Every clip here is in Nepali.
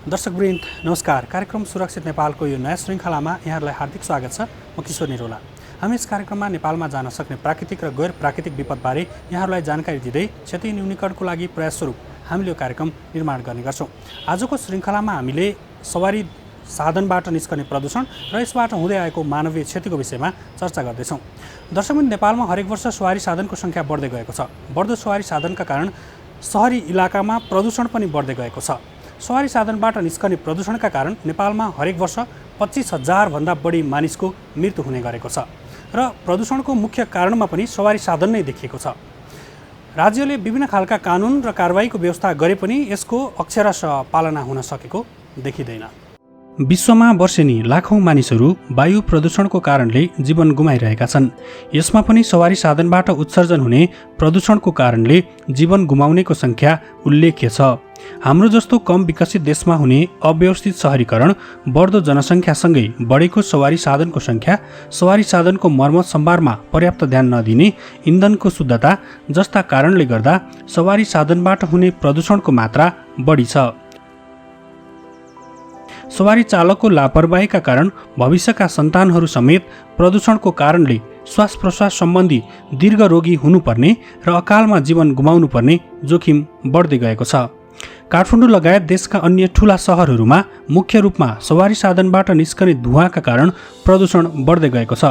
दर्शकवृन्द नमस्कार। कार्यक्रम सुरक्षित नेपालको यो नयाँ श्रृङ्खलामा यहाँहरूलाई हार्दिक स्वागत छ। म किशोर निरोला। हामी यस कार्यक्रममा नेपालमा जान सक्ने प्राकृतिक र गैर प्राकृतिक विपदबारे यहाँहरूलाई जानकारी दिँदै क्षति न्यूनीकरणको लागि प्रयास स्वरूप हामीले यो कार्यक्रम निर्माण गर्ने गर्छौँ। आजको श्रृङ्खलामा हामीले सवारी साधनबाट निस्कने प्रदूषण र यसबाट हुँदै आएको मानवीय क्षतिको विषयमा चर्चा गर्दैछौँ। दर्शकवृन्द, नेपालमा हरेक वर्ष सवारी साधनको सङ्ख्या बढ्दै गएको छ। बढ्दो सवारी साधनका कारण सहरी इलाकामा प्रदूषण पनि बढ्दै गएको छ। सवारी साधनबाट निस्कने प्रदूषणका कारण नेपालमा हरेक वर्ष 25,000 भन्दा बढी मानिसको मृत्यु हुने गरेको छ र प्रदूषणको मुख्य कारणमा पनि सवारी साधन नै देखिएको छ। राज्यले विभिन्न खालका कानुन र कारबाहीको व्यवस्था गरे पनि यसको अक्षरशः पालना हुन सकेको देखिँदैन। विश्वमा वर्षेनी लाखौँ मानिसहरू वायु प्रदूषणको कारणले जीवन गुमाइरहेका छन्। यसमा पनि सवारी साधनबाट उत्सर्जन हुने प्रदूषणको कारणले जीवन गुमाउनेको सङ्ख्या उल्लेख्य छ। हाम्रो जस्तो कम विकसित देशमा हुने अव्यवस्थित सहरीकरण, बढ्दो जनसङ्ख्यासँगै बढेको सवारी साधनको सङ्ख्या, सवारी साधनको मर्मत सम्भारमा पर्याप्त ध्यान नदिने, इन्धनको शुद्धता जस्ता कारणले गर्दा सवारी साधनबाट हुने प्रदूषणको मात्रा बढी छ। सवारी चालकको लापरवाहीका कारण भविष्यका सन्तानहरू समेत प्रदूषणको कारणले श्वास प्रश्वास सम्बन्धी दीर्घ रोगी हुनुपर्ने र अकालमा जीवन गुमाउनुपर्ने जोखिम बढ्दै गएको छ। काठमाडौँ लगायत देशका अन्य ठूला सहरहरूमा मुख्य रूपमा सवारी साधनबाट निस्कने धुवाँका कारण प्रदूषण बढ्दै गएको छ।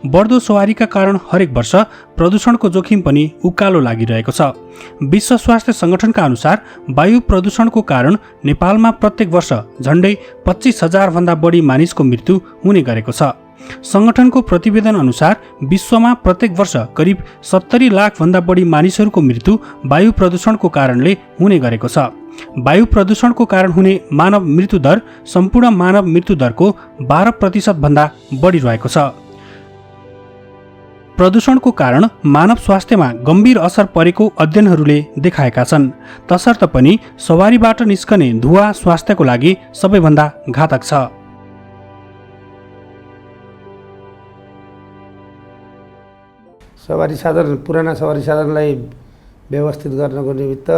बढ्दो सवारीका कारण हरेक वर्ष प्रदूषणको जोखिम पनि उकालो लागिरहेको छ। विश्व स्वास्थ्य सङ्गठनका अनुसार वायु प्रदूषणको कारण नेपालमा प्रत्येक वर्ष झन्डै 25,000 भन्दा बढी मानिसको मृत्यु हुने गरेको छ। सङ्गठनको प्रतिवेदन अनुसार विश्वमा प्रत्येक वर्ष करिब 70 लाख भन्दा बढी मानिसहरूको मृत्यु वायु प्रदूषणको कारणले हुने गरेको छ। वायु प्रदूषणको कारण हुने मानव मृत्युदर सम्पूर्ण मानव मृत्युदरको 12% भन्दा बढी रहेको छ। प्रदूषणको कारण मानव स्वास्थ्यमा गम्भीर असर परेको अध्ययनहरूले देखाएका छन्। तसर्थ पनि सवारीबाट निस्कने धुवा स्वास्थ्यको लागि सबैभन्दा घातक छ। सवारी साधन, पुराना सवारी साधनलाई व्यवस्थित गर्नको निमित्त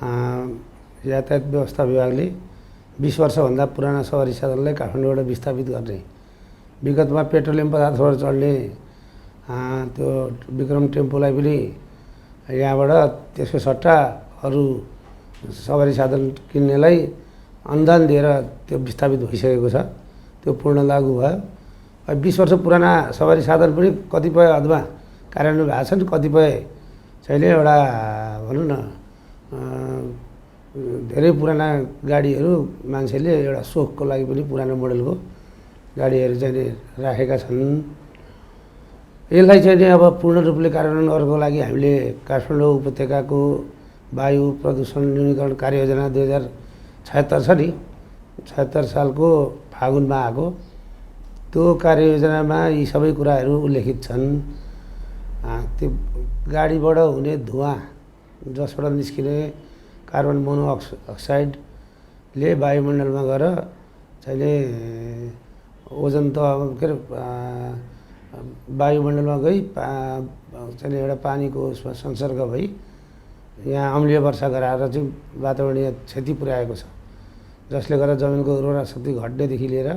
यातायात व्यवस्था विभागले 20 वर्षभन्दा पुराना सवारी साधनलाई काठमाडौँबाट विस्थापित गर्ने, विगतमा पेट्रोलियम पदार्थबाट चल्ने त्यो विक्रम टेम्पोलाई पनि यहाँबाट त्यसको सट्टा अरू सवारी साधन किन्नेलाई अनुदान दिएर त्यो विस्थापित भइसकेको छ। त्यो पूर्ण लागू भयो। 20 वर्ष पुराना सवारी साधन पनि कतिपय हदमा कार्यान्वयन भएको छन्, कतिपय चाहिँ एउटा भनौँ न धेरै पुराना गाडीहरू मान्छेले एउटा सोखको लागि पनि पुरानो मोडलको गाडीहरू चाहिँ राखेका छन्। यसलाई चाहिँ अब पूर्ण रूपले कार्यान्वयन गर्नको लागि हामीले काठमाडौँ उपत्यकाको वायु प्रदूषण न्यूनीकरण कार्ययोजना 2076 छ नि, 76 सालको फागुनमा आएको। त्यो कार्ययोजनामा यी सबै कुराहरू उल्लेखित छन्। त्यो गाडीबाट हुने धुवाँ जसबाट निस्किने कार्बन मोनोअक्साइडले वायुमण्डलमा गएर चाहिँ ओजन त के अरे वायुमण्डलमा गई चाहिँ एउटा पानीको संसर्ग भई यहाँ अम्लीय वर्षा गराएर चाहिँ वातावरणीय क्षति पुर्याएको छ, जसले गर्दा जमिनको उर्वरा शक्ति घट्नेदेखि लिएर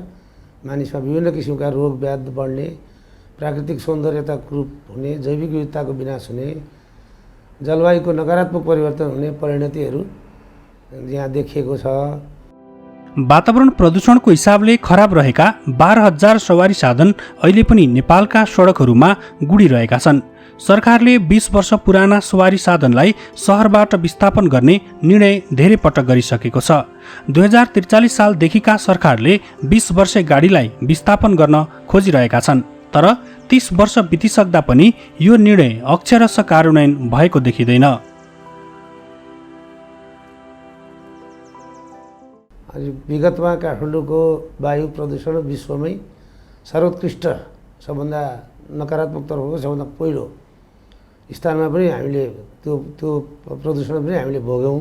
मानिसमा विभिन्न किसिमका रोग व्याध बढ्ने, प्राकृतिक सौन्दर्यता कुरूप हुने, जैविक विविधताको विनाश हुने, जलवायुको नकारात्मक परिवर्तन हुने परिणतिहरू यहाँ देखिएको छ। वातावरण प्रदूषणको हिसाबले खराब रहेका 12,000 सवारी साधन अहिले पनि नेपालका सडकहरूमा गुडिरहेका छन्। सरकारले 20 वर्ष पुराना सवारी साधनलाई सहरबाट विस्थापन गर्ने निर्णय धेरै पटक गरिसकेको छ। 2043 सालदेखिका सरकारले 20 वर्षे गाडीलाई विस्थापन गर्न खोजिरहेका छन्, तर 30 वर्ष बितिसक्दा पनि यो निर्णय अक्षरशः कार्यान्वयन भएको देखिँदैन। विगतमा काठमाडौँको वायु प्रदूषण विश्वमै सर्वोत्कृष्ट, सबभन्दा नकारात्मक तर्फको सबभन्दा पहिलो स्थानमा पनि हामीले त्यो प्रदूषण पनि हामीले भोग्यौँ।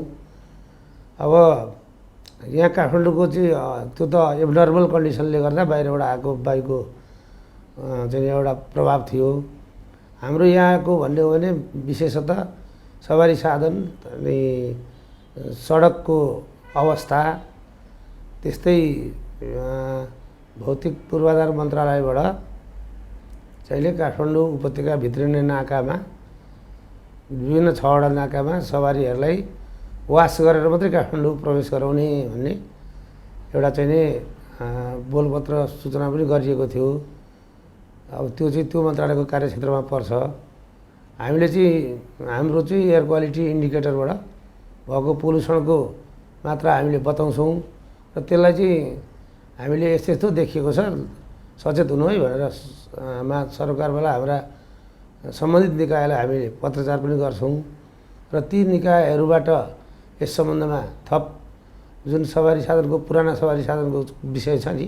अब यहाँ काठमाडौँको चाहिँ त्यो त एबनर्मल कन्डिसनले गर्दा बाहिरबाट आएको वायुको चाहिँ एउटा प्रभाव थियो। हाम्रो यहाँको भन्ने हो भने विशेषतः सवारी साधन अनि सडकको अवस्था त्यस्तै भौतिक पूर्वाधार मन्त्रालयबाट चाहिँ काठमाडौँ उपत्यका भित्रिने नाकामा विभिन्न 6वटा नाकामा सवारीहरूलाई वास गरेर मात्रै काठमाडौँ प्रवेश गराउने भन्ने एउटा चाहिँ नि बोलपत्र सूचना पनि गरिएको थियो। अब त्यो चाहिँ त्यो मन्त्रालयको कार्यक्षेत्रमा पर्छ। हामीले चाहिँ हाम्रो चाहिँ एयर क्वालिटी इन्डिकेटरबाट भएको पोल्युसनको मात्रा हामीले बताउँछौँ र त्यसलाई चाहिँ हामीले यस्तो यस्तो देखिएको छ सचेत हुनु है भनेर सरकारबाट हाम्रा सम्बन्धित निकायलाई हामीले पत्रचार पनि गर्छौँ र ती निकायहरूबाट यस सम्बन्धमा थप जुन सवारी साधनको पुराना सवारी साधनको विषय छ नि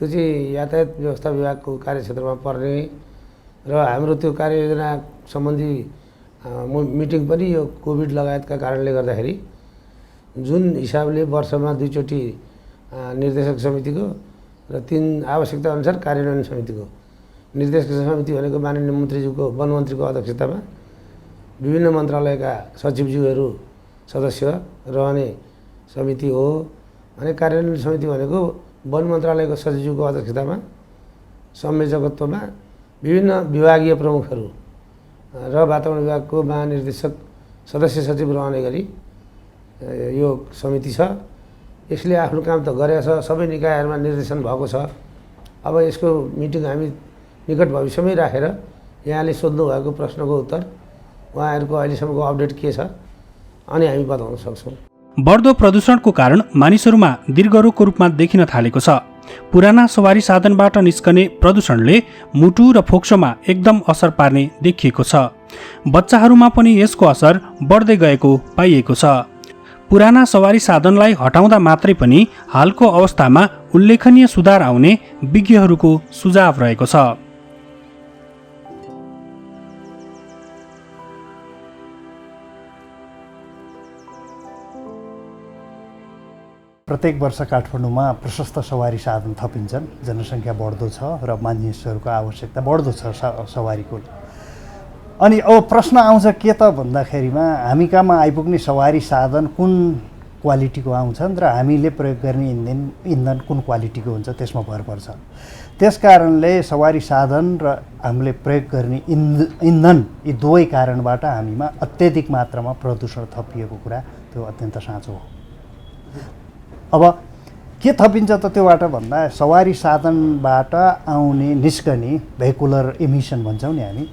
त्यो चाहिँ यातायात व्यवस्था विभागको कार्यक्षेत्रमा पर्ने र हाम्रो त्यो कार्ययोजना सम्बन्धी मिटिङ पनि यो कोभिड लगायतका कारणले गर्दाखेरि जुन हिसाबले वर्षमा 2 चोटि निर्देशक समितिको र 3 आवश्यकता अनुसार कार्यान्वयन समितिको निर्देशक समिति भनेको माननीय मन्त्रीज्यूको वनमन्त्रीको अध्यक्षतामा विभिन्न मन्त्रालयका सचिवज्यूहरू सदस्य रहने समिति हो भने कार्यान्वयन समिति भनेको वन मन्त्रालयको सचिवज्यूको अध्यक्षतामा संयोजकत्वमा विभिन्न विभागीय प्रमुखहरू र वातावरण विभागको महानिर्देशक सदस्य सचिव रहने गरी यो समिति छ। यसले आफ्नो काम त गरेछ, सबै निकायहरूमा निर्देशन भएको छ। अब यसको मिटिङ हामी निकट भविष्यमै राखेर यहाँले सोध्नु भएको प्रश्नको उत्तर उहाँहरूको अहिलेसम्मको अपडेट के छ अनि हामी बताउन सक्छौँ। बढ्दो प्रदूषणको कारण मानिसहरूमा दीर्घरोगको रूपमा देखिन थालेको छ। पुराना सवारी साधनबाट निस्कने प्रदूषणले मुटु र फोक्सोमा एकदम असर पार्ने देखिएको छ। बच्चाहरूमा पनि यसको असर बढ्दै गएको पाइएको छ। पुराना सवारी साधनलाई हटाउँदा मात्रै पनि हालको अवस्थामा उल्लेखनीय सुधार आउने विज्ञहरूको सुझाव रहेको छ। प्रत्येक वर्ष काठमाडौँमा प्रशस्त सवारी साधन थपिन्छन्। जनसङ्ख्या बढ्दो छ र मानिसहरूको आवश्यकता बढ्दो छ सवारीको। अनि अब प्रश्न आउँछ के त भन्दाखेरिमा हामी कहाँमा आइपुग्ने सवारी साधन कुन क्वालिटीको आउँछन् र हामीले प्रयोग गर्ने इन्धन कुन क्वालिटीको हुन्छ त्यसमा भर पर्छ। त्यसकारणले सवारी साधन र हामीले प्रयोग गर्ने इन्धन यी दुवै कारणबाट हामीमा अत्यधिक मात्रामा प्रदूषण थपिएको कुरा त्यो अत्यन्त साँचो हो। अब के थपिन्छ त त्योबाट भन्दा सवारी साधनबाट आउने निस्कने भेहिकुलर एमिसन भन्छौँ नि हामी,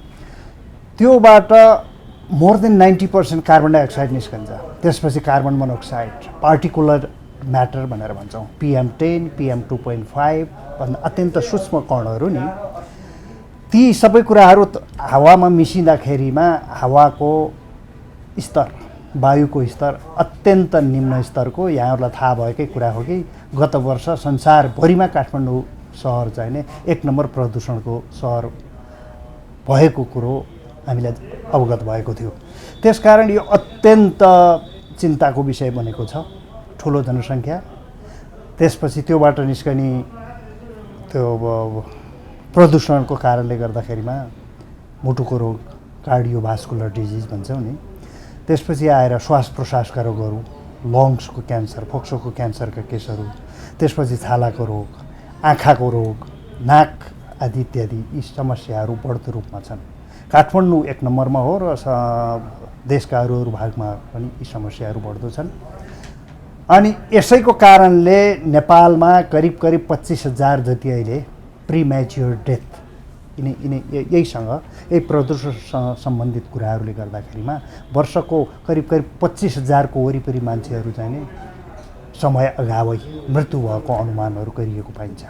त्योबाट मोर देन 90% कार्बन डाइअक्साइड निस्कन्छ। त्यसपछि कार्बन मोनोक्साइड, पार्टिकुलर म्याटर भनेर भन्छौँ, PM10, PM2.5 भन्दा अत्यन्त सूक्ष्म कणहरू नि, ती सबै कुराहरू हावामा मिसिँदाखेरिमा हावाको स्तर, वायुको स्तर अत्यन्त निम्न स्तरको। यहाँहरूलाई थाहा भएकै कुरा हो कि गत वर्ष संसारभरिमा काठमाडौँ सहर चाहिँ नै 1 नम्बर प्रदूषणको सहर भएको कुरो हामीलाई अवगत भएको थियो। त्यसकारण यो अत्यन्त चिन्ताको विषय बनेको छ। ठुलो जनसङ्ख्या, त्यसपछि त्योबाट निस्कने त्यो प्रदूषणको कारणले गर्दाखेरिमा मुटुको रोग, कार्डियोभास्कुलर डिजिज भन्छौँ नि, त्यसपछि आएर श्वास प्रश्वासका रोगहरू, लङ्सको क्यान्सर, फोक्सोको क्यान्सरका केसहरू, त्यसपछि छालाको रोग, आँखाको रोग, नाक आदि इत्यादि यी समस्याहरू बढ्दो रूपमा छन्। काठमाडौँ 1 नम्बरमा हो र देशका अरू भागमा पनि यी समस्याहरू बढ्दो छन्। अनि यसैको कारणले नेपालमा करिब 25,000 जति अहिले प्रिम्याच्योर डेथ यहीसँग यही प्रदूषणसँग सम्बन्धित कुराहरूले गर्दाखेरिमा वर्षको करिब 25,000को वरिपरि मान्छेहरू चाहिँ नि समय अगावै मृत्यु भएको अनुमानहरू गरिएको पाइन्छ।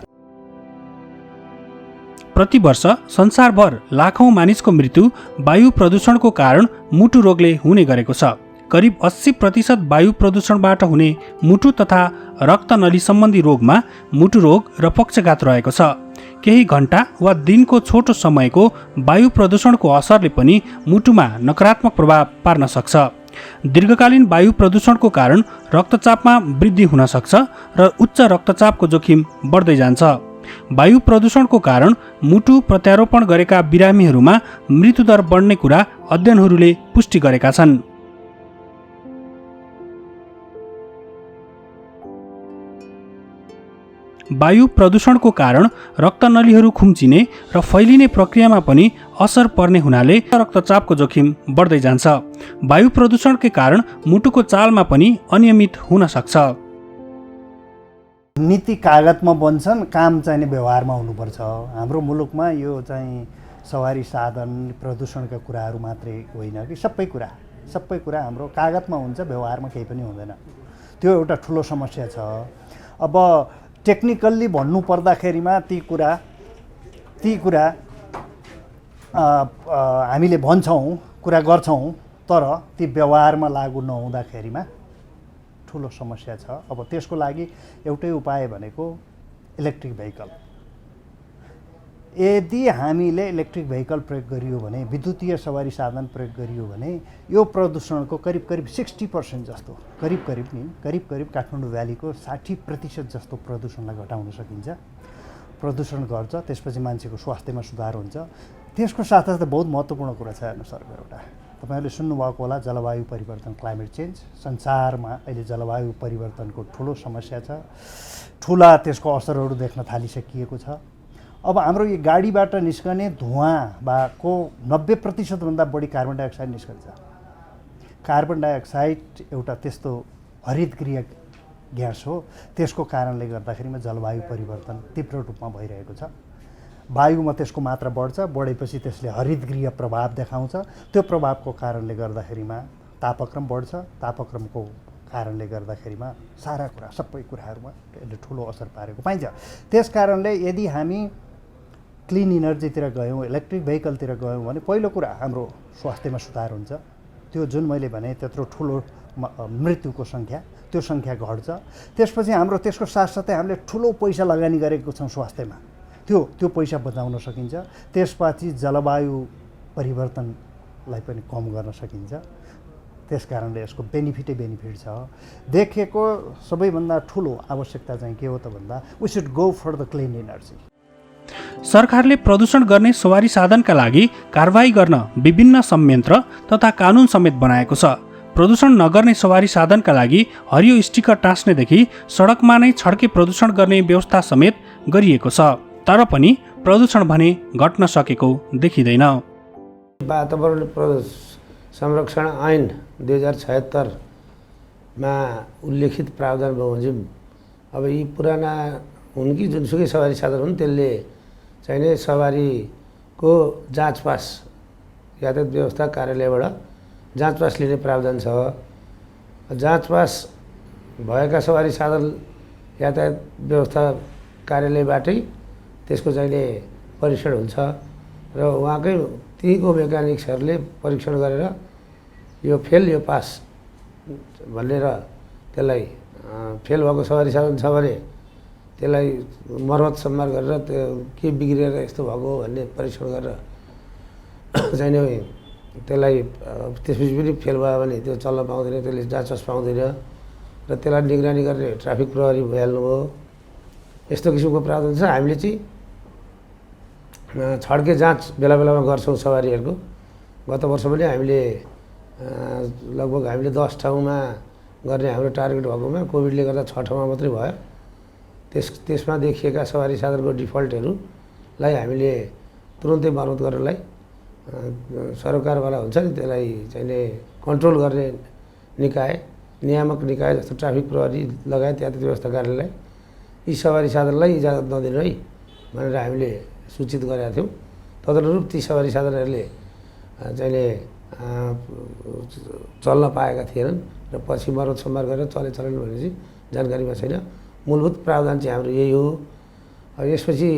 प्रतिवर्ष संसारभर लाखौं मानिसको मृत्यु वायु प्रदूषणको कारण मुटु रोगले हुने गरेको छ। करिब 80% वायु प्रदूषणबाट हुने मुटु तथा रक्तनली सम्बन्धी रोगमा मुटु रोग र पक्षघात रहेको छ। केही घण्टा वा दिनको छोटो समयको वायु प्रदूषणको असरले पनि मुटुमा नकारात्मक प्रभाव पार्न सक्छ। दीर्घकालीन वायु प्रदूषणको कारण रक्तचापमा वृद्धि हुन सक्छ र उच्च रक्तचापको जोखिम बढ्दै जान्छ। वायु प्रदूषणको कारण मुटु प्रत्यारोपण गरेका बिरामीहरूमा मृत्युदर बढ्ने कुरा अध्ययनहरूले पुष्टि गरेका छन्। वायु प्रदूषणको कारण रक्तनलीहरू खुम्चिने र फैलिने प्रक्रियामा पनि असर पर्ने हुनाले रक्तचापको जोखिम बढ्दै जान्छ। वायु प्रदूषणकै कारण मुटुको चालमा पनि अनियमित हुन सक्छ। नीति कागजमा बन्छन्, काम चाहिँ व्यवहारमा हुनुपर्छ। हाम्रो मुलुकमा यो चाहिँ सवारी साधन प्रदूषणका कुराहरू मात्रै होइन कि सबै कुरा हाम्रो कागजमा हुन्छ, व्यवहारमा केही पनि हुँदैन। त्यो एउटा ठुलो समस्या छ। अब टेक्निकल्ली भन्नु पर्दाखेरिमा ती कुरा हामीले भन्छौँ, कुरा गर्छौँ, तर ती व्यवहारमा लागू नहुँदाखेरिमा ठुलो समस्या छ। अब त्यसको लागि एउटै उपाय भनेको इलेक्ट्रिक भेहिकल। यदि हामीले इलेक्ट्रिक भेहिकल प्रयोग गरियो भने, विद्युतीय सवारी साधन प्रयोग गरियो भने यो प्रदूषणको करिब 60% जस्तो, करिब काठमाडौँ भ्यालीको 60% जस्तो प्रदूषणलाई घटाउन सकिन्छ। प्रदूषण घट्छ, त्यसपछि मान्छेको स्वास्थ्यमा सुधार हुन्छ। त्यसको साथसाथै बहुत महत्त्वपूर्ण कुरा छ हेर्नु सर, एउटा तपाईहरूले सुन्नुभएको होला, जलवायु परिवर्तन, क्लाइमेट चेन्ज। संसारमा अहिले जलवायु परिवर्तनको ठुलो समस्या छ, ठुला त्यसको असरहरू देख्न थालिसकिएको छ। अब हाम्रो यो गाडीबाट निस्कने धुवाँको 90% भन्दा बढी कार्बन डाइअक्साइड निस्कन्छ। कार्बन डाइअक्साइड एउटा त्यस्तो हरितगृह ग्यास हो, त्यसको कारणले गर्दाखेरिमा जलवायु परिवर्तन तीव्र रूपमा भइरहेको छ। वायुमा त्यसको मात्रा बढ्छ, बढेपछि त्यसले हरितगृह प्रभाव देखाउँछ। त्यो प्रभावको कारणले गर्दाखेरिमा तापक्रम बढ्छ, तापक्रमको कारणले गर्दाखेरिमा सारा कुरा, सबै कुराहरूमा यसले ठुलो असर पारेको पाइन्छ। त्यस कारणले यदि हामी क्लिन इनर्जीतिर गयौँ, इलेक्ट्रिक भेहिकलतिर गयौँ भने पहिलो कुरा हाम्रो स्वास्थ्यमा सुधार हुन्छ। त्यो जुन मैले भने त्यत्रो ठुलो मृत्युको सङ्ख्या, त्यो सङ्ख्या घट्छ। त्यसपछि हाम्रो त्यसको साथसाथै हामीले ठुलो पैसा लगानी गरेको छौँ स्वास्थ्यमा, त्यो पैसा बचाउन सकिन्छ। त्यसपछि जलवायु परिवर्तनलाई पनि कम गर्न सकिन्छ। त्यस कारणले यसको बेनिफिट छ। देखेको सबैभन्दा ठुलो आवश्यकता चाहिँ के हो त भन्दा we should go for the clean energy. सरकारले प्रदूषण गर्ने सवारी साधनका लागि कारबाही गर्न विभिन्न संयन्त्र तथा कानुन समेत बनाएको छ। प्रदूषण नगर्ने सवारी साधनका लागि हरियो स्टिकर टाँस्नेदेखि सडकमा नै छड्के प्रदूषण गर्ने व्यवस्था समेत गरिएको छ। तर पनि प्रदूषण भने घट्न सकेको देखिँदैन। वातावरण संरक्षण ऐन 2076 मा उल्लेखित प्रावधान बमोजिम अब यी पुराना हुन् कि जुनसुकै सवारी साधन हुन्, त्यसले चाहिने सवारीको जाँच पास यातायात व्यवस्था कार्यालयबाट जाँच पास लिने प्रावधान छ। जाँच पास भएका सवारी साधन यातायात व्यवस्था कार्यालयबाटै त्यसको चाहिने परीक्षण हुन्छ र उहाँकै त्यहीँको मेकानिक्सहरूले परीक्षण गरेर यो फेल यो पास भनेर त्यसलाई फेल भएको सवारी साधन छ भने त्यसलाई मर्मत सम्मार गरेर त्यो के बिग्रिएर यस्तो भएको भन्ने परीक्षण गरेर चाहिने त्यसलाई त्यसपछि पनि फेल भयो भने त्यो चल्न पाउँदैन, त्यसले जाँच पास पाउँदैन र त्यसलाई निगरानी गर्ने ट्राफिक प्रहरी भइहाल्नुभयो। यस्तो किसिमको प्रावधान छ। हामीले चाहिँ छड्के जाँच बेला बेलामा गर्छौँ सवारीहरूको। गत वर्ष पनि हामीले लगभग 10 ठाउँमा गर्ने हाम्रो टार्गेट भएकोमा कोभिडले गर्दा 6 ठाउँमा मात्रै भयो। त्यसमा देखिएका सवारी साधनको डिफल्टहरूलाई हामीले तुरुन्तै मर्मत गर्नलाई सरकारवाला हुन्छ नि, त्यसलाई चाहिने कन्ट्रोल गर्ने निकाय, नियामक निकाय जस्तो ट्राफिक प्रहरी लगायत यातायात व्यवस्था कार्यालयलाई यी सवारी साधनलाई इजाजत नदिनु है भनेर हामीले सूचित गरेका थियौँ। तदनुरूप ती सवारी साधनहरूले चाहिने चल्न पाएका थिएनन् र पछि मर्मत सम्मार गरेर चलेन भने चाहिँ जानकारीमा छैन। मूलभूत प्रावधान चाहिँ हाम्रो यही हो। यसपछि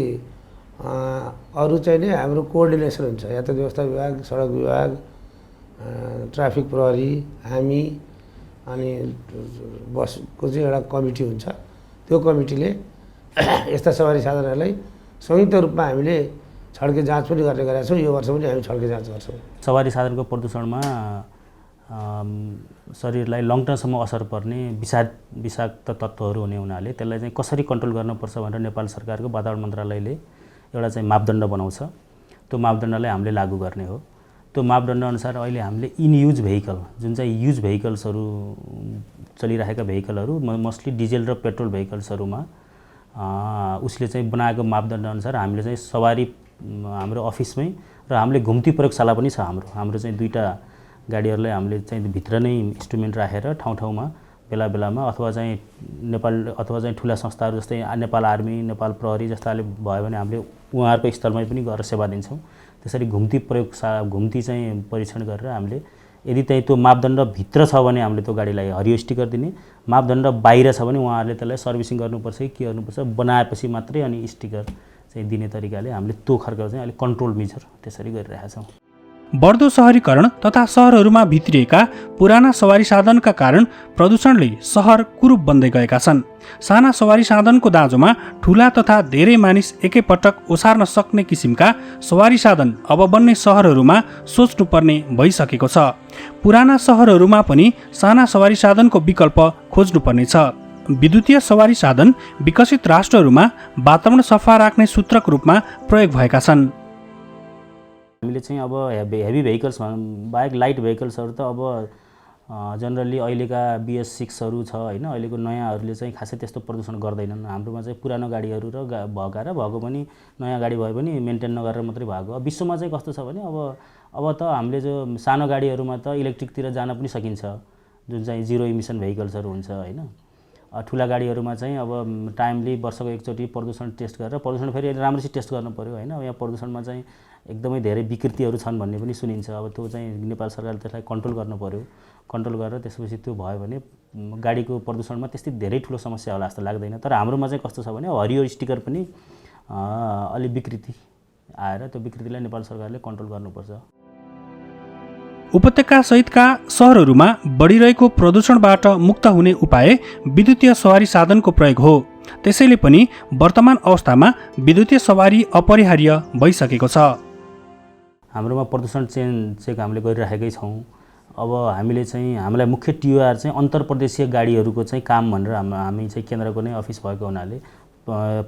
अरू चाहिँ नै हाम्रो कोअर्डिनेसन हुन्छ। यातायात व्यवस्था विभाग, सडक विभाग, ट्राफिक प्रहरी, हामी अनि बसको चाहिँ एउटा कमिटी हुन्छ। त्यो कमिटीले यस्ता सवारी साधनहरूलाई संयुक्त रूपमा हामीले छड्के जाँच पनि गर्ने गरेका छौँ। यो वर्ष पनि हामी छड्के जाँच गर्छौँ। सवारी साधनको प्रदूषणमा शरीरलाई लङ टर्मसम्म असर पर्ने विषाक्त तत्त्वहरू हुने हुनाले त्यसलाई चाहिँ कसरी कन्ट्रोल गर्नुपर्छ भनेर नेपाल सरकारको वातावरण मन्त्रालयले एउटा चाहिँ मापदण्ड बनाउँछ। त्यो मापदण्डलाई हामीले लागू गर्ने हो। त्यो मापदण्ड अनुसार अहिले हामीले इन युज भेहिकल, जुन चाहिँ युज भेहिकल्सहरू चलिरहेका भेहिकलहरू मोस्टली डिजेल र पेट्रोल भेहिकल्सहरूमा उसले चाहिँ बनाएको मापदण्डअनुसार हामीले चाहिँ सवारी हाम्रो अफिसमै र हामीले घुम्ती प्रयोगशाला पनि छ हाम्रो चाहिँ 2टा गाडीहरूलाई हामीले चाहिँ भित्र नै इन्स्ट्रुमेन्ट राखेर ठाउँ-ठाउँमा बेला बेलामा अथवा चाहिँ नेपाल अथवा चाहिँ ठुला संस्थाहरू जस्तै नेपाल आर्मी, नेपाल प्रहरी जस्ताले भयो भने हामीले उहाँहरूको स्थलमै पनि गएर सेवा दिन्छौँ। त्यसरी घुम्ती चाहिँ परीक्षण गरेर हामीले यदि चाहिँ त्यो मापदण्ड भित्र छ भने हामीले त्यो गाडीलाई हरियो स्टिकर दिने, मापदण्ड बाहिर छ भने उहाँहरूले त्यसलाई सर्भिसिङ गर्नुपर्छ कि के गर्नुपर्छ बनाएपछि मात्रै अनि स्टिकर चाहिँ दिने तरिकाले हामीले त्यो खर्च चाहिँ अलिक कन्ट्रोल मेजर त्यसरी गरिरहेका छौँ। बढ्दो सहरीकरण तथा सहरहरूमा भित्रिएका पुराना सवारी साधनका कारण प्रदूषणले सहर कुरूप बन्दै गएका छन्। साना सवारी साधनको दाँजोमा ठुला तथा धेरै मानिस एकैपटक ओसार्न सक्ने किसिमका सवारी साधन अब बन्ने सहरहरूमा सोच्नुपर्ने भइसकेको छ। पुराना सहरहरूमा पनि साना सवारी साधनको विकल्प खोज्नुपर्नेछ। विद्युतीय सवारी साधन विकसित राष्ट्रहरूमा वातावरण सफा राख्ने सूत्रक रूपमा प्रयोग भएका छन्। हामीले चाहिँ अब हेभी भेहिकल्स बाहेक लाइट भेहिकल्सहरू त अब जनरली अहिलेका BS6हरू छ होइन, अहिलेको नयाँहरूले चाहिँ खासै त्यस्तो प्रदूषण गर्दैनन्। हाम्रोमा चाहिँ पुरानो गाडीहरू र भएको पनि नयाँ गाडी भए पनि मेन्टेन नगरेर मात्रै भएको। अब विश्वमा चाहिँ कस्तो छ भने अब त हामीले जो सानो गाडीहरूमा त इलेक्ट्रिकतिर जान पनि सकिन्छ, जुन चाहिँ जिरो इमिसन भेहिकल्सहरू हुन्छ होइन। ठुला गाडीहरूमा चाहिँ अब टाइमली वर्षको एकचोटि प्रदूषण टेस्ट गरेर प्रदूषण फेरि राम्रोसित टेस्ट गर्नु पऱ्यो होइन। यहाँ प्रदूषणमा चाहिँ एकदमै धेरै विकृतिहरू छन् भन्ने पनि सुनिन्छ। अब त्यो चाहिँ नेपाल सरकारले त्यसलाई कन्ट्रोल गर्नु पऱ्यो। कन्ट्रोल गरेर त्यसपछि त्यो भयो भने गाडीको प्रदूषणमा त्यस्तै धेरै ठुलो समस्या होला जस्तो लाग्दैन। तर हाम्रोमा चाहिँ कस्तो छ भने हरियो स्टिकर पनि अलि विकृति आएर त्यो विकृतिलाई नेपाल सरकारले कन्ट्रोल गर्नुपर्छ। उपत्यका सहितका सहरहरूमा बढिरहेको प्रदूषणबाट मुक्त हुने उपाय विद्युतीय सवारी साधनको प्रयोग हो। त्यसैले पनि वर्तमान अवस्थामा विद्युतीय सवारी अपरिहार्य भइसकेको छ। हाम्रोमा प्रदूषण चेक हामीले गरिराखेकै छौँ। अब हामीले चाहिँ हामीलाई मुख्य TOR चाहिँ अन्तर्प्रदेशीय गाडीहरूको चाहिँ काम भनेर हामी चाहिँ केन्द्रको नै अफिस भएको हुनाले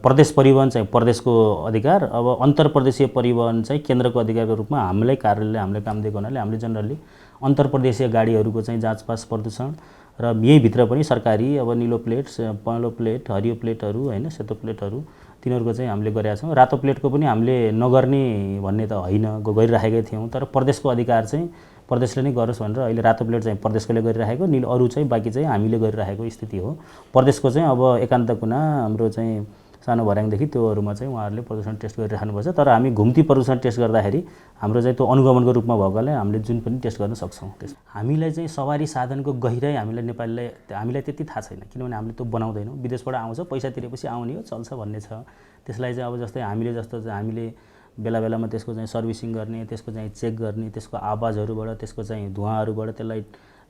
प्रदेश परिवहन चाहिँ प्रदेशको अधिकार, अब अन्तर्प्रदेशीय परिवहन चाहिँ केन्द्रको अधिकारको रूपमा हामीलाई कार्यालयले हामीले काम दिएको हुनाले हामीले जनरली अन्तर्प्रदेशीय गाडीहरूको चाहिँ जाँचपास प्रदूषण र यहीँभित्र पनि सरकारी अब निलो प्लेट, पहेँलो प्लेट, हरियो प्लेटहरू होइन, सेतो प्लेटहरू तिनीहरूको चाहिँ हामीले गरेका छौँ। रातो प्लेटको पनि हामीले नगर्ने भन्ने त होइन, गरिराखेकै थियौँ। तर प्रदेशको अधिकार चाहिँ प्रदेशले नै गरोस् भनेर अहिले रातो प्लेट चाहिँ प्रदेशकोले गरिराखेको, निलो अरू चाहिँ बाँकी चाहिँ हामीले गरिराखेको स्थिति हो। प्रदेशको चाहिँ अब एकान्त कुना हाम्रो चाहिँ सानो भर्याङदेखि त्योहरूमा चाहिँ उहाँहरूले प्रदूषण टेस्ट गरिराख्नुपर्छ। तर हामी घुम्ती प्रदूषण टेस्ट गर्दाखेरि हाम्रो चाहिँ त्यो अनुगमनको रूपमा भएकोले हामीले जुन पनि टेस्ट गर्न सक्छौँ। हामीलाई चाहिँ सवारी साधनको गहिराई हामीलाई त्यति थाहा छैन, किनभने हामीले त्यो बनाउँदैनौँ। विदेशबाट आउँछ, पैसा तिरेपछि आउने हो, चल्छ भन्ने छ। त्यसलाई चाहिँ अब जस्तै हामीले बेला बेलामा त्यसको चाहिँ सर्भिसिङ गर्ने, त्यसको चाहिँ चेक गर्ने, त्यसको आवाजहरूबाट, त्यसको चाहिँ धुवाँहरूबाट त्यसलाई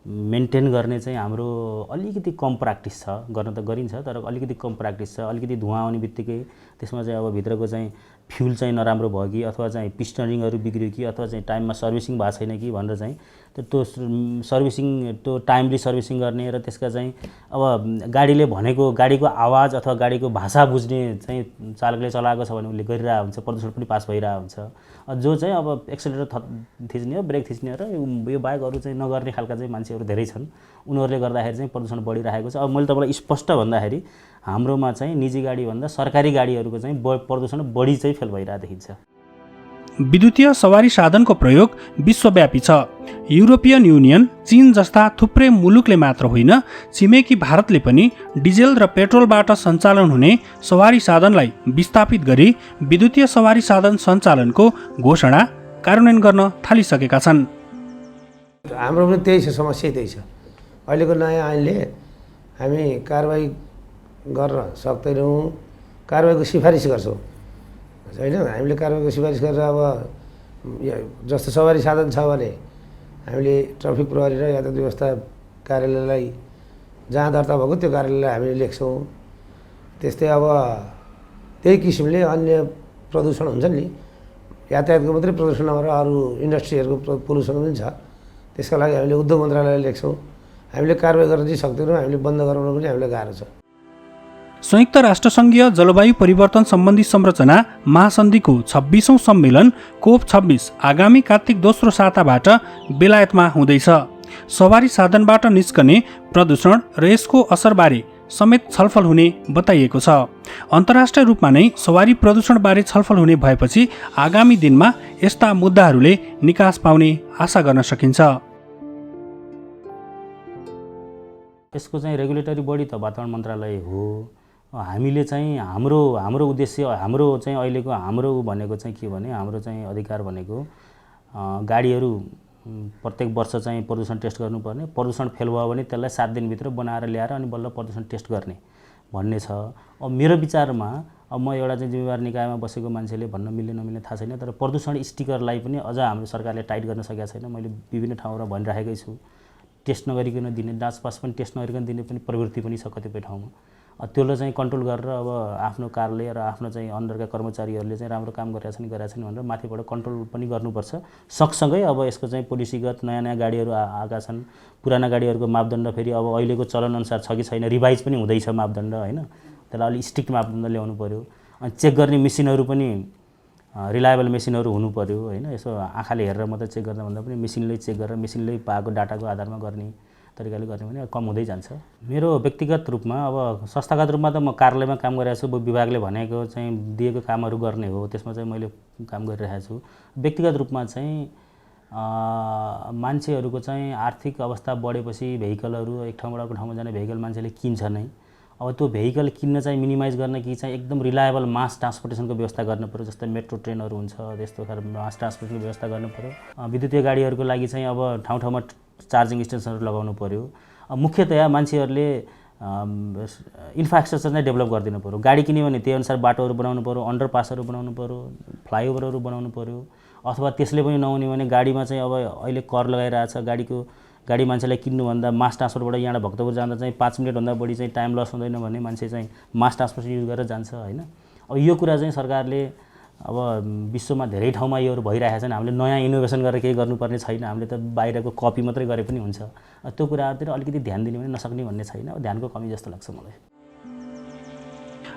मेन्टेन गर्ने चाहिँ हाम्रो अलिकति कम प्र्याक्टिस छ। गर्न त गरिन्छ तर अलिकति कम प्र्याक्टिस छ। अलिकति धुवाँ आउने बित्तिकै त्यसमा चाहिँ अब भित्रको चाहिँ फ्युल चाहिँ नराम्रो भयो कि अथवा चाहिँ पिस्टनिङहरू बिग्रियो कि अथवा चाहिँ टाइममा सर्भिसिङ भएको छैन कि भनेर चाहिँ त्यो सर्भिसिङ त्यो टाइमली सर्भिसिङ गर्ने र त्यसका चाहिँ अब गाडीले भनेको गाडीको आवाज अथवा गाडीको भाषा बुझ्ने चाहिँ चालकले चलाएको छ भने उसले गरिरहेको हुन्छ, प्रदूषण पनि पास भइरहेको हुन्छ। जो चाहिँ अब एक्सेलेटर थिच्ने हो, ब्रेक थिच्ने र यो बाइक अरू चाहिँ नगर्ने खालका चाहिँ मान्छेहरू धेरै छन्। उनीहरूले गर्दाखेरि चाहिँ प्रदूषण बढिरहेको छ। अब मैले तपाईँलाई स्पष्ट भन्दाखेरि हाम्रोमा चाहिँ निजी गाडीभन्दा सरकारी गाडीहरूको चाहिँ प्रदूषण बढी चाहिँ फेल भइरहेको देखिन्छ। विद्युतीय सवारी साधनको प्रयोग विश्वव्यापी छ। युरोपियन युनियन, चीन जस्ता थुप्रै मुलुकले मात्र होइन, छिमेकी भारतले पनि डिजेल र पेट्रोलबाट सञ्चालन हुने सवारी साधनलाई विस्थापित गरी विद्युतीय सवारी साधन सञ्चालनको घोषणा कार्यान्वयन गर्न थालिसकेका छन्। हाम्रो पनि त्यही छ, समस्या त्यही छ। अहिलेको नयाँ ऐनले हामी कारबाही गर्न सक्दैनौँ, कारबाहीको सिफारिस गर्छौँ होइन। हामीले कारबाहीको सिफारिस गरेर अब जस्तो सवारी साधन छ भने हामीले ट्राफिक प्रहरी र यातायात व्यवस्था कार्यालयलाई जहाँ दर्ता भएको त्यो कार्यालयलाई हामीले लेख्छौँ। त्यस्तै अब त्यही किसिमले अन्य प्रदूषण हुन्छ नि, यातायातको मात्रै प्रदूषण नभएर अरू इन्डस्ट्रीहरूको पोल्युसन पनि छ। त्यसका लागि हामीले उद्योग मन्त्रालयलाई लेख्छौँ। हामीले कारबाही गर्न चाहिँ सक्दैनौँ, हामीले बन्द गराउन पनि हामीलाई गाह्रो छ। संयुक्त राष्ट्रसङ्घीय जलवायु परिवर्तन सम्बन्धी संरचना महासन्धिको 26औं सम्मेलन COP26 आगामी कार्तिक दोस्रो साताबाट बेलायतमा हुँदैछ। सवारी साधनबाट निस्कने प्रदूषण र यसको असरबारे समेत छलफल हुने बताइएको छ। अन्तर्राष्ट्रिय रूपमा नै सवारी प्रदूषणबारे छलफल हुने भएपछि आगामी दिनमा यस्ता मुद्दाहरूले निकास पाउने आशा गर्न सकिन्छ। यसको चाहिँ रेगुलेटरी बडी त वातावरण मन्त्रालय हो। हामीले चाहिँ हाम्रो उद्देश्य हाम्रो चाहिँ अहिलेको हाम्रो भनेको चाहिँ के भने हाम्रो चाहिँ अधिकार भनेको गाडीहरू प्रत्येक वर्ष चाहिँ प्रदूषण टेस्ट गर्नुपर्ने, प्रदूषण फेल भयो भने त्यसलाई 7 दिनभित्र बनाएर ल्याएर अनि बल्ल प्रदूषण टेस्ट गर्ने भन्ने छ। अब मेरो विचारमा म एउटा चाहिँ जिम्मेवार निकायमा बसेको मान्छेले भन्न मिल्ने नमिल्ने थाहा छैन, तर प्रदूषण स्टिकरलाई पनि अझ हाम्रो सरकारले टाइट गर्न सकेको छैन। मैले विभिन्न ठाउँमा भनिराखेकै छु, टेस्ट नगरिकन दिने, जाँचपास पनि टेस्ट नगरिकन दिने पनि प्रवृत्ति पनि छ कतिपय ठाउँमा। त्यसलाई चाहिँ कन्ट्रोल गरेर अब आफ्नो कार्यालय र आफ्नो चाहिँ अन्डरका कर्मचारीहरूले चाहिँ राम्रो काम गरेछन् भनेर माथिबाट कन्ट्रोल पनि गर्नुपर्छ। सँगसँगै अब यसको चाहिँ पोलिसीगत नयाँ गाडीहरू आएका छन्, पुराना गाडीहरूको मापदण्ड फेरि अब अहिलेको चलनअनुसार छ कि छैन, रिभाइज पनि हुँदैछ मापदण्ड होइन, त्यसलाई अलिक स्ट्रिक्ट मापदण्ड ल्याउनु पऱ्यो। अनि चेक गर्ने मेसिनहरू पनि रिलायबल मेसिनहरू हुनु पऱ्यो होइन। यसो आँखाले हेरेर मात्रै चेक गर्दा भन्दा पनि मेसिनले चेक गरेर मेसिनले पाएको डाटाको आधारमा गर्ने तरिकाले गर्ने भने कम हुँदै जान्छ। मेरो व्यक्तिगत रूपमा अब संस्थागत रूपमा त म कार्यालयमा काम गरिरहेको छु, विभागले भनेको चाहिँ दिएको कामहरू गर्ने हो, त्यसमा चाहिँ मैले काम गरिरहेको छु। व्यक्तिगत रूपमा चाहिँ मान्छेहरूको चाहिँ आर्थिक अवस्था बढेपछि भेहिकलहरू एक ठाउँबाट अर्को ठाउँमा जाने भेहिकल मान्छेले किन्छ नै। अब त्यो भेहिकल किन्न चाहिँ मिनिमाइज गर्न कि चाहिँ एकदम रिलायबल मास ट्रान्सपोर्टेसनको व्यवस्था गर्नु पऱ्यो, जस्तै मेट्रो ट्रेनहरू हुन्छ त्यस्तो खालको मास ट्रान्सपोर्टेसनको व्यवस्था गर्नु पऱ्यो। विद्युतीय गाडीहरूको लागि चाहिँ अब ठाउँ ठाउँमा चार्जिङ स्टेसनहरू लगाउनु पऱ्यो। मुख्यतया मान्छेहरूले इन्फ्रास्ट्रक्चर चाहिँ डेभलप गरिदिनु पऱ्यो। गाडी किन्यो भने त्यही अनुसार बाटोहरू बनाउनु पऱ्यो, अन्डरपासहरू बनाउनु पऱ्यो, फ्लाइओभरहरू बनाउनु पऱ्यो। अथवा त्यसले पनि नहुने भने गाडीमा चाहिँ अब अहिले कर लगाइरहेछ, गाडी मान्छेलाई किन्नुभन्दा मास ट्रान्सपोर्टबाट यहाँबाट भक्तपुर जाँदा चाहिँ 5 मिनटभन्दा बढी चाहिँ टाइम लस हुँदैन भने मान्छे चाहिँ मास ट्रान्सपोर्ट युज गरेर जान्छ होइन। अब यो कुरा चाहिँ सरकारले अब विश्वमा धेरै ठाउँमा योहरू भइरहेका छन्, हामीले नयाँ इनोभेसन गरेर केही गर्नुपर्ने छैन, हामीले त बाहिरको कपी मात्रै गरे पनि हुन्छ। त्यो कुराहरूतिर अलिकति ध्यान दिने भने नसक्ने भन्ने छैन, ध्यानको कमी जस्तो लाग्छ मलाई।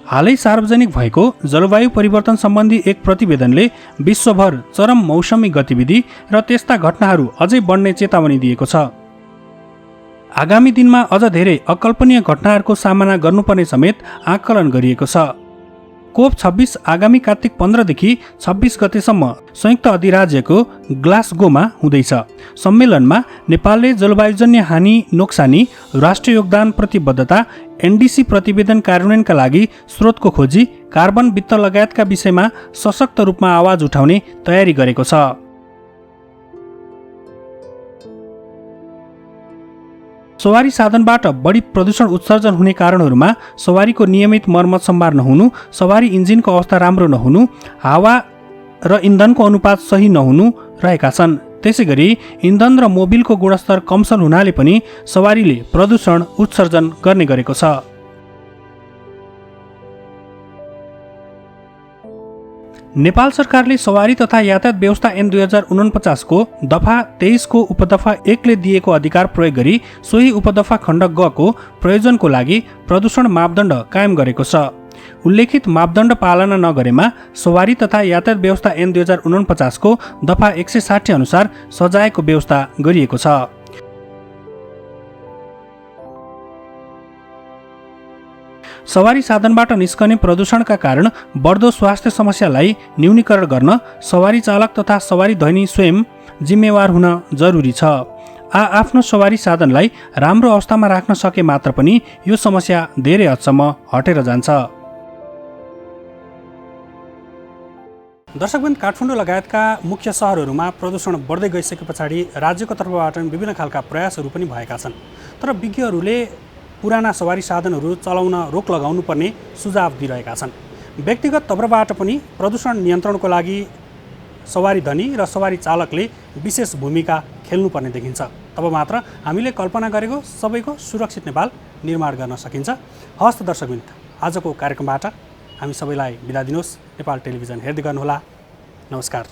हालै सार्वजनिक भएको जलवायु परिवर्तन सम्बन्धी एक प्रतिवेदनले विश्वभर चरम मौसमी गतिविधि र त्यस्ता घटनाहरू अझै बढ्ने चेतावनी दिएको छ। आगामी दिनमा अझ धेरै अकल्पनीय घटनाहरूको सामना गर्नुपर्ने समेत आकलन गरिएको छ। COP26 आगामी कार्तिक 15 देखि 26 गतेसम्म संयुक्त अधिराज्यको ग्लासगोमा हुँदैछ। सम्मेलनमा नेपालले जलवायुजन्य हानि नोक्सानी, राष्ट्रिय योगदान प्रतिबद्धता, NDC प्रतिवेदन कार्यान्वयनका लागि स्रोतको खोजी, कार्बन वित्त लगायतका विषयमा सशक्त रूपमा आवाज उठाउने तयारी गरेको छ। सवारी साधनबाट बढी प्रदूषण उत्सर्जन हुने कारणहरूमा सवारीको नियमित मर्मत सम्भार नहुनु, सवारी इन्जिनको अवस्था राम्रो नहुनु, हावा र इन्धनको अनुपात सही नहुनु रहेका छन्। त्यसैगरी इन्धन र मोबिलको गुणस्तर कमसल हुनाले पनि सवारीले प्रदूषण उत्सर्जन गर्ने गरेको छ। नेपाल सरकारले सवारी तथा यातायात व्यवस्था ऐन 2049 को दफा 23 को उपदफा 1 ले दिएको अधिकार प्रयोग गरी सोही उपदफा खण्ड ग को प्रयोजनको लागि प्रदूषण मापदण्ड कायम गरेको छ। उल्लेखित मापदण्ड पालना नगरेमा सवारी तथा यातायात व्यवस्था ऐन 2049 को दफा 160 अनुसार सजायको व्यवस्था गरिएको छ। सवारी साधनबाट निस्कने प्रदूषणका कारण बढ्दो स्वास्थ्य समस्यालाई न्यूनीकरण गर्न सवारी चालक तथा सवारी धनी स्वयं जिम्मेवार हुन जरुरी छ। आफ्नो सवारी साधनलाई राम्रो अवस्थामा राख्न सके मात्र पनि यो समस्या धेरै हदसम्म हटेर जान्छ। दर्शकवृन्द, काठमाडौँ लगायतका मुख्य सहरहरूमा प्रदूषण बढ्दै गइसके पछाडि राज्यको तर्फबाट विभिन्न खालका प्रयासहरू पनि भएका छन्, तर विज्ञहरूले पुराना सवारी साधनहरू चलाउन रोक लगाउनु पर्ने सुझाव दिइरहेका छन्। व्यक्तिगत तर्फबाट पनि प्रदूषण नियन्त्रणको लागि सवारी धनी र सवारी चालकले विशेष भूमिका खेल्नुपर्ने देखिन्छ। तब मात्र हामीले कल्पना गरेको सबैको सुरक्षित नेपाल निर्माण गर्न सकिन्छ। हस्त दर्शकवृन्द, आजको कार्यक्रमबाट हामी सबैलाई बिदा दिनुहोस्। नेपाल टेलिभिजन हेर्दै गर्नुहोला। नमस्कार।